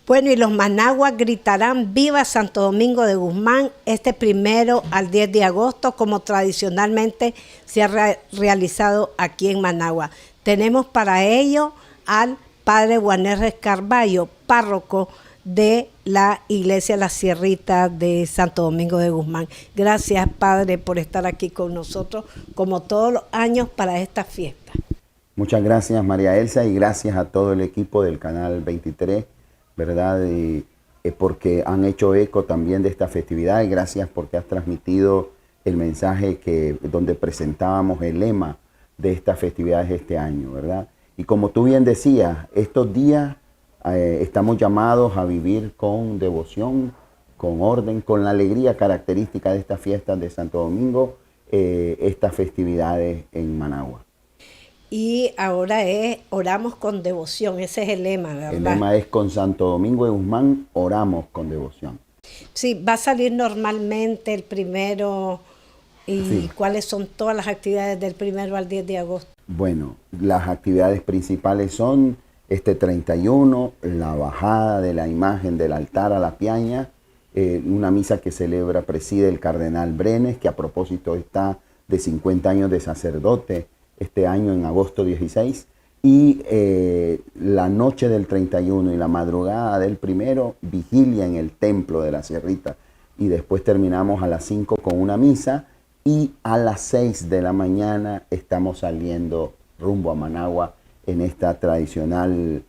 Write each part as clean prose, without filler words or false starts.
Bueno, y los managuas gritarán ¡Viva Santo Domingo de Guzmán! Este 1 al 10 de agosto, como tradicionalmente se ha realizado aquí en Managua. Tenemos para ello al padre Juanerres Carballo, párroco de la Iglesia La Sierrita de Santo Domingo de Guzmán. Gracias, padre, por estar aquí con nosotros, como todos los años, para esta fiesta. Muchas gracias, María Elsa, y gracias a todo el equipo del Canal 23, ¿verdad? Porque han hecho eco también de esta festividad, y gracias porque has transmitido el mensaje donde presentábamos el lema de estas festividades este año, ¿verdad? Y como tú bien decías, estos días estamos llamados a vivir con devoción, con orden, con la alegría característica de estas fiestas de Santo Domingo, estas festividades en Managua. Y ahora oramos con devoción, ese es el lema, ¿verdad? El lema es: con Santo Domingo de Guzmán oramos con devoción. Sí, va a salir normalmente el 1 y sí. ¿Cuáles son todas las actividades del 1 al 10 de agosto? Bueno, las actividades principales son este 31, la bajada de la imagen del altar a la Piaña, una misa que preside el cardenal Brenes, que a propósito está de 50 años de sacerdote este año en agosto 16, y la noche del 31 y la madrugada del 1, vigilia en el templo de la Sierrita, y después terminamos a las 5 con una misa, y a las 6 de la mañana estamos saliendo rumbo a Managua en esta tradicional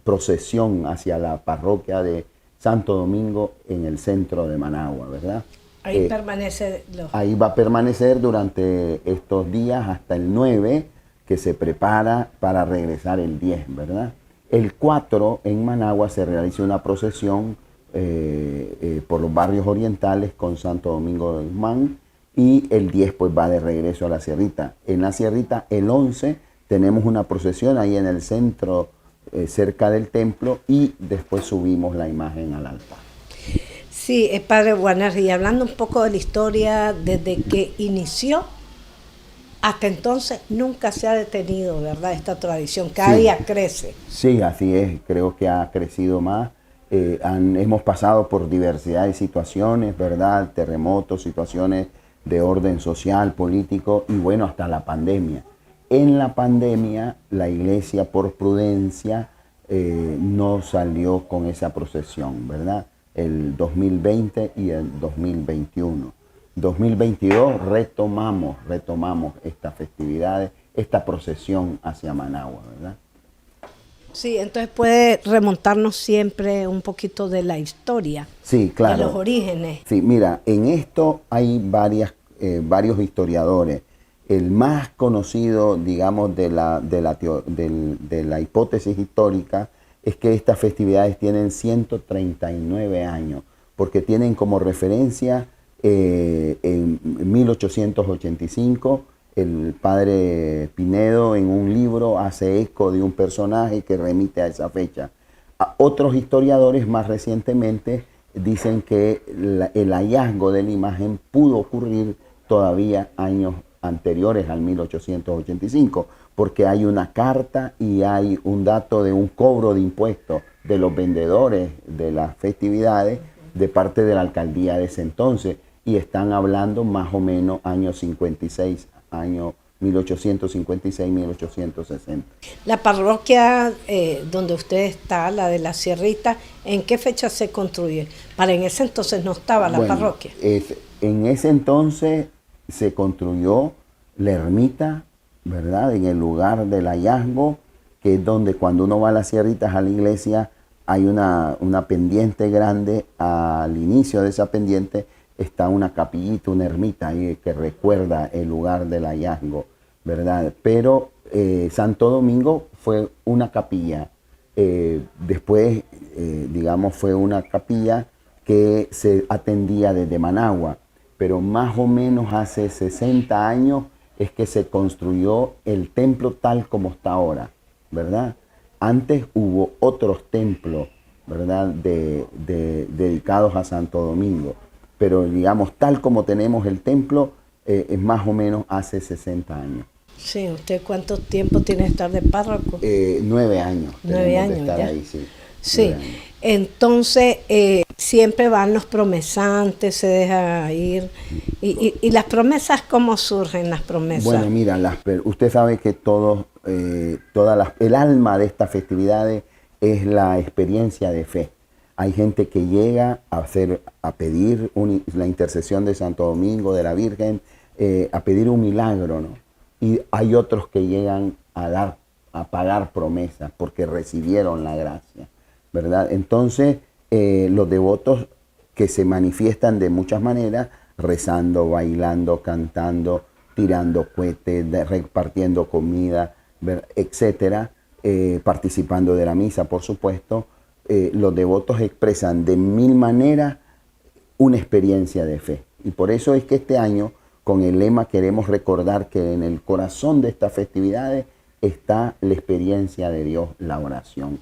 procesión hacia la parroquia de Santo Domingo en el centro de Managua, ¿verdad? Ahí permanece. Ahí va a permanecer durante estos días hasta el 9, que se prepara para regresar el 10, ¿verdad? El 4 en Managua se realiza una procesión por los barrios orientales con Santo Domingo de Guzmán, y el 10 pues va de regreso a la Sierrita. En la Sierrita el 11 tenemos una procesión ahí en el centro, cerca del templo, y después subimos la imagen al altar. Sí, padre Juanerres, y hablando un poco de la historia, desde que inició hasta entonces nunca se ha detenido, ¿verdad? Esta tradición, cada día crece. Sí, así es, creo que ha crecido más. Hemos pasado por diversidad de situaciones, ¿verdad? Terremotos, situaciones de orden social, político, y bueno, hasta la pandemia. En la pandemia, la iglesia, por prudencia, no salió con esa procesión, ¿verdad? El 2020 y el 2021. 2022 retomamos estas festividades, esta procesión hacia Managua, ¿verdad? Sí, entonces puede remontarnos siempre un poquito de la historia. Sí, claro. De los orígenes. Sí, mira, en esto hay varios historiadores. El más conocido, digamos, de la hipótesis histórica es que estas festividades tienen 139 años, porque tienen como referencia en 1885, el padre Pinedo en un libro hace eco de un personaje que remite a esa fecha. Otros historiadores más recientemente dicen que el hallazgo de la imagen pudo ocurrir todavía años anteriores al 1885, porque hay una carta y hay un dato de un cobro de impuestos de los vendedores de las festividades de parte de la alcaldía de ese entonces, y están hablando más o menos años 56, año 1856-1860. La parroquia donde usted está, la de la Sierrita, ¿en qué fecha se construye? Para en ese entonces no estaba la parroquia. En ese entonces se construyó la ermita, ¿verdad? En el lugar del hallazgo, que es donde cuando uno va a las Sierritas, a la iglesia, hay una pendiente grande. Al inicio de esa pendiente está una capillita, una ermita ahí que recuerda el lugar del hallazgo, ¿verdad? Pero Santo Domingo fue una capilla. Después, digamos, fue una capilla que se atendía desde Managua, pero más o menos hace 60 años es que se construyó el templo tal como está ahora, ¿verdad? Antes hubo otros templos, ¿verdad? Dedicados a Santo Domingo, pero digamos, tal como tenemos el templo, es más o menos hace 60 años. Sí, ¿usted cuánto tiempo tiene de estar de párroco? 9 años. 9 años de estar ya. Ahí, sí. Sí, Entonces, siempre van los promesantes, se deja ir. Y las promesas, ¿cómo surgen las promesas? Bueno, mira, usted sabe que el alma de estas festividades es la experiencia de fe. Hay gente que llega a pedir la intercesión de Santo Domingo, de la Virgen, a pedir un milagro, ¿no? Y hay otros que llegan a pagar promesas porque recibieron la gracia, ¿verdad? Entonces, los devotos que se manifiestan de muchas maneras, rezando, bailando, cantando, tirando cohetes, repartiendo comida, etcétera, participando de la misa, por supuesto. Los devotos expresan de mil maneras una experiencia de fe. Y por eso es que este año, con el lema, queremos recordar que en el corazón de estas festividades está la experiencia de Dios, la oración.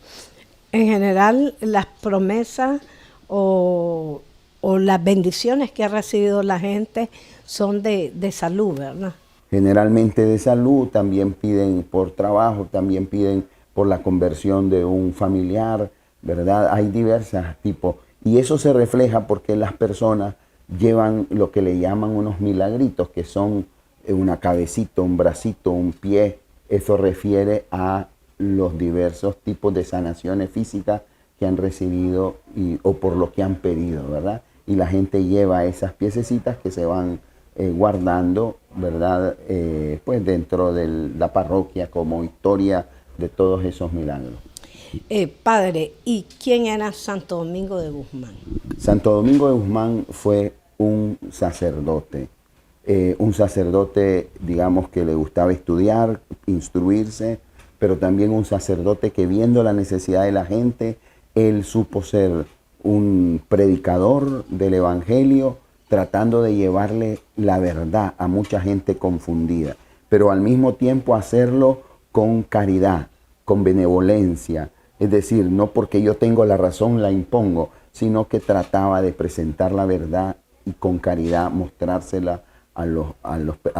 En general, las promesas o las bendiciones que ha recibido la gente son de salud, ¿verdad? Generalmente de salud, también piden por trabajo, también piden por la conversión de un familiar, ¿verdad? Hay diversos tipos. Y eso se refleja porque las personas llevan lo que le llaman unos milagritos, que son una cabecita, un bracito, un pie. Eso refiere a los diversos tipos de sanaciones físicas que han recibido o por lo que han pedido, ¿verdad? Y la gente lleva esas piececitas que se van guardando, ¿verdad? Pues dentro de la parroquia como historia de todos esos milagros. Padre, ¿y quién era Santo Domingo de Guzmán? Santo Domingo de Guzmán fue un sacerdote, digamos, que le gustaba estudiar, instruirse, pero también un sacerdote que, viendo la necesidad de la gente, él supo ser un predicador del Evangelio, tratando de llevarle la verdad a mucha gente confundida, pero al mismo tiempo hacerlo con caridad, con benevolencia. Es decir, no porque yo tengo la razón la impongo, sino que trataba de presentar la verdad y con caridad mostrársela a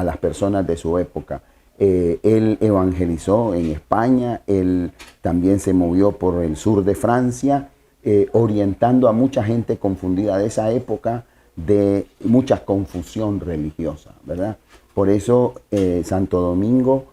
las personas de su época. Él evangelizó en España, él también se movió por el sur de Francia, orientando a mucha gente confundida de esa época, de mucha confusión religiosa, ¿verdad? Por eso Santo Domingo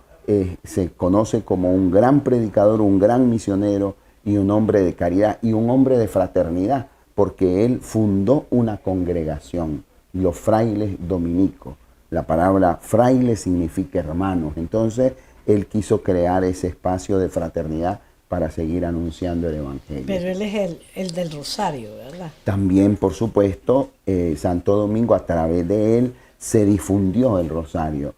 se conoce como un gran predicador, un gran misionero y un hombre de caridad y un hombre de fraternidad, porque él fundó una congregación, los frailes dominicos. La palabra fraile significa hermanos. Entonces, él quiso crear ese espacio de fraternidad para seguir anunciando el Evangelio. Pero él es el del Rosario, ¿verdad? También, por supuesto, Santo Domingo, a través de él, se difundió el Rosario.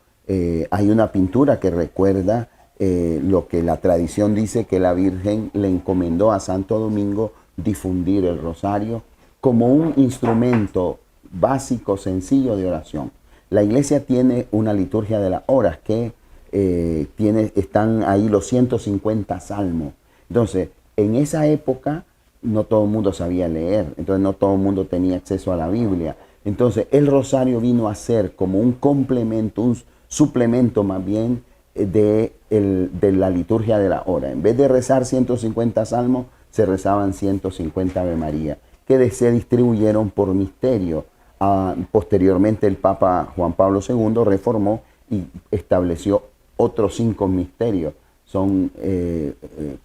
Hay una pintura que recuerda lo que la tradición dice, que la Virgen le encomendó a Santo Domingo difundir el Rosario como un instrumento básico, sencillo de oración. La iglesia tiene una liturgia de las horas que están ahí los 150 salmos. Entonces, en esa época no todo el mundo sabía leer, entonces no todo el mundo tenía acceso a la Biblia. Entonces, el rosario vino a ser como un complemento, un suplemento más bien de la liturgia de la hora. En vez de rezar 150 salmos, se rezaban 150 Ave María, que se distribuyeron por misterio. Posteriormente el Papa Juan Pablo II reformó y estableció otros 5 misterios. Son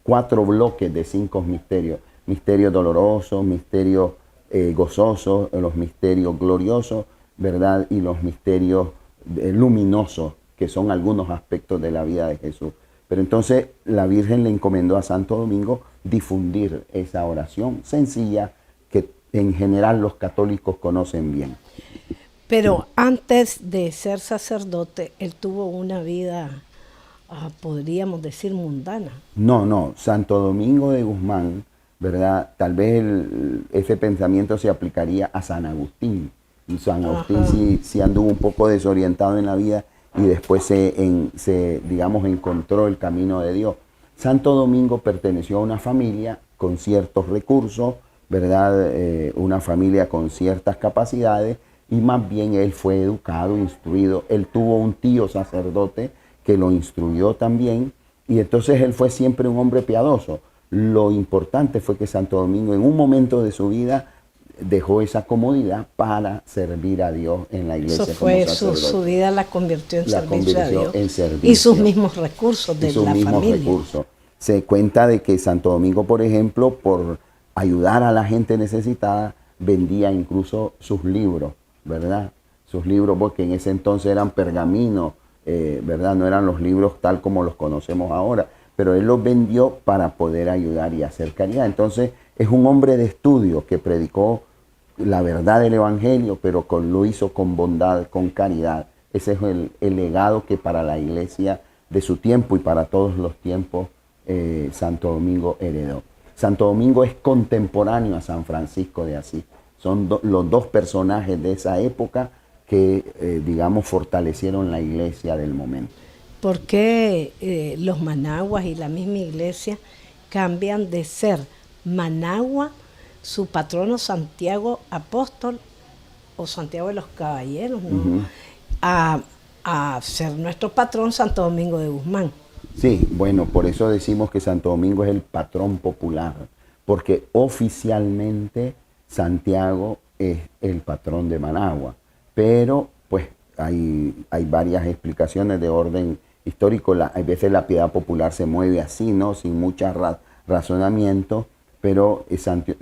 4 bloques de 5 misterios. Misterios dolorosos, misterios gozosos, los misterios gloriosos, ¿verdad? Y los misterios luminosos, que son algunos aspectos de la vida de Jesús. Pero entonces la Virgen le encomendó a Santo Domingo difundir esa oración sencilla que en general los católicos conocen bien. Pero antes de ser sacerdote, él tuvo una vida, podríamos decir, mundana. No, Santo Domingo de Guzmán, ¿verdad? Tal vez ese pensamiento se aplicaría a San Agustín. Y San Agustín sí anduvo un poco desorientado en la vida y después digamos, encontró el camino de Dios. Santo Domingo perteneció a una familia con ciertos recursos, ¿verdad? Una familia con ciertas capacidades, y más bien él fue educado, instruido. Él tuvo un tío sacerdote que lo instruyó también, y entonces él fue siempre un hombre piadoso. lo importante fue que Santo Domingo en un momento de su vida dejó esa comodidad para servir a Dios en la iglesia. Eso fue, su vida la convirtió en servicio a Dios. Y sus mismos recursos de la familia. Se cuenta de que Santo Domingo, por ejemplo, por ayudar a la gente necesitada, vendía incluso sus libros, ¿verdad? Sus libros, porque en ese entonces eran pergaminos, ¿verdad? No eran los libros tal como los conocemos ahora, pero él los vendió para poder ayudar y hacer caridad. Entonces, es un hombre de estudio que predicó la verdad del Evangelio, pero lo hizo con bondad, con caridad. Ese es el legado que para la iglesia de su tiempo y para todos los tiempos Santo Domingo heredó. Santo Domingo es contemporáneo a San Francisco de Asís. Son los dos personajes de esa época que, digamos, fortalecieron la iglesia del momento. ¿Por qué los managuas y la misma iglesia cambian de ser Managua, su patrono Santiago Apóstol o Santiago de los Caballeros, ¿no? a ser nuestro patrón Santo Domingo de Guzmán? Sí, bueno, por eso decimos que Santo Domingo es el patrón popular, porque oficialmente Santiago es el patrón de Managua, pero pues hay varias explicaciones de orden histórico. A veces la piedad popular se mueve así, ¿no? Sin mucho razonamiento, pero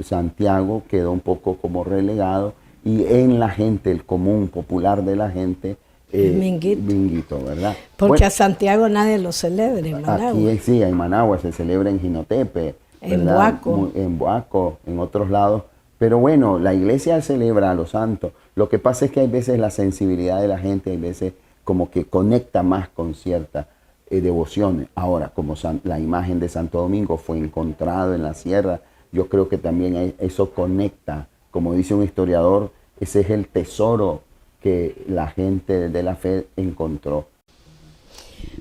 Santiago quedó un poco como relegado y en la gente, el común popular de la gente, Minguito, ¿verdad? Porque bueno, a Santiago nadie lo celebra en Managua. Aquí sí, en Managua se celebra en Jinotepe, en Boaco. En Boaco, en otros lados. Pero bueno, la iglesia celebra a los santos. Lo que pasa es que hay veces la sensibilidad de la gente, hay veces como que conecta más con ciertas devociones. Ahora, como la imagen de Santo Domingo fue encontrado en la sierra, yo creo que también eso conecta. Como dice un historiador, ese es el tesoro que la gente de la fe encontró.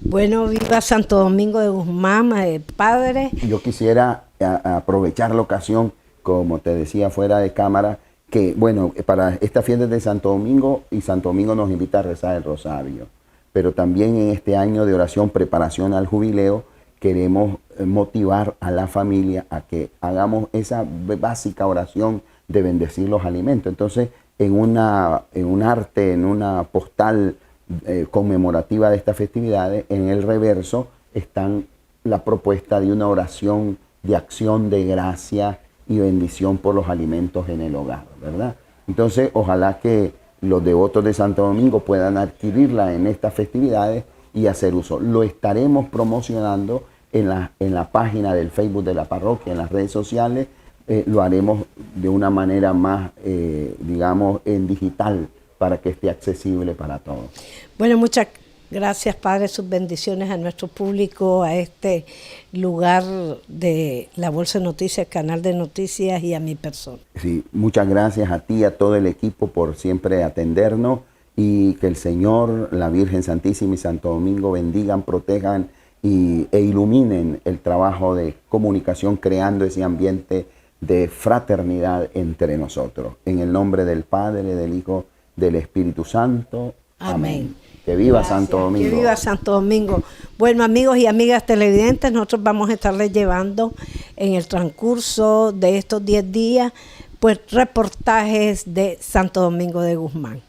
Bueno, viva Santo Domingo de Guzmán, padre. Yo quisiera aprovechar la ocasión, como te decía fuera de cámara, que bueno, para esta fiesta de Santo Domingo, y Santo Domingo nos invita a rezar el rosario, pero también en este año de oración, preparación al jubileo, queremos motivar a la familia a que hagamos esa básica oración de bendecir los alimentos. Entonces, en un arte, en una postal conmemorativa de estas festividades, en el reverso están la propuesta de una oración de acción de gracia y bendición por los alimentos en el hogar, ¿verdad? Entonces, ojalá que los devotos de Santo Domingo puedan adquirirla en estas festividades y hacer uso. Lo estaremos promocionando en la página del Facebook de la parroquia, en las redes sociales. Lo haremos de una manera más, digamos, en digital, para que esté accesible para todos. Bueno, muchas gracias, Padre, sus bendiciones a nuestro público, a este lugar de la Bolsa de Noticias, Canal de Noticias, y a mi persona. Sí, muchas gracias a ti y a todo el equipo por siempre atendernos, y que el Señor, la Virgen Santísima y Santo Domingo bendigan, protejan e iluminen el trabajo de comunicación, creando ese ambiente de fraternidad entre nosotros. En el nombre del Padre, del Hijo, del Espíritu Santo. Amén. Que viva Gracias. Santo Domingo. Que viva Santo Domingo. Bueno, amigos y amigas televidentes, nosotros vamos a estarles llevando en el transcurso de estos 10 días, pues, reportajes de Santo Domingo de Guzmán.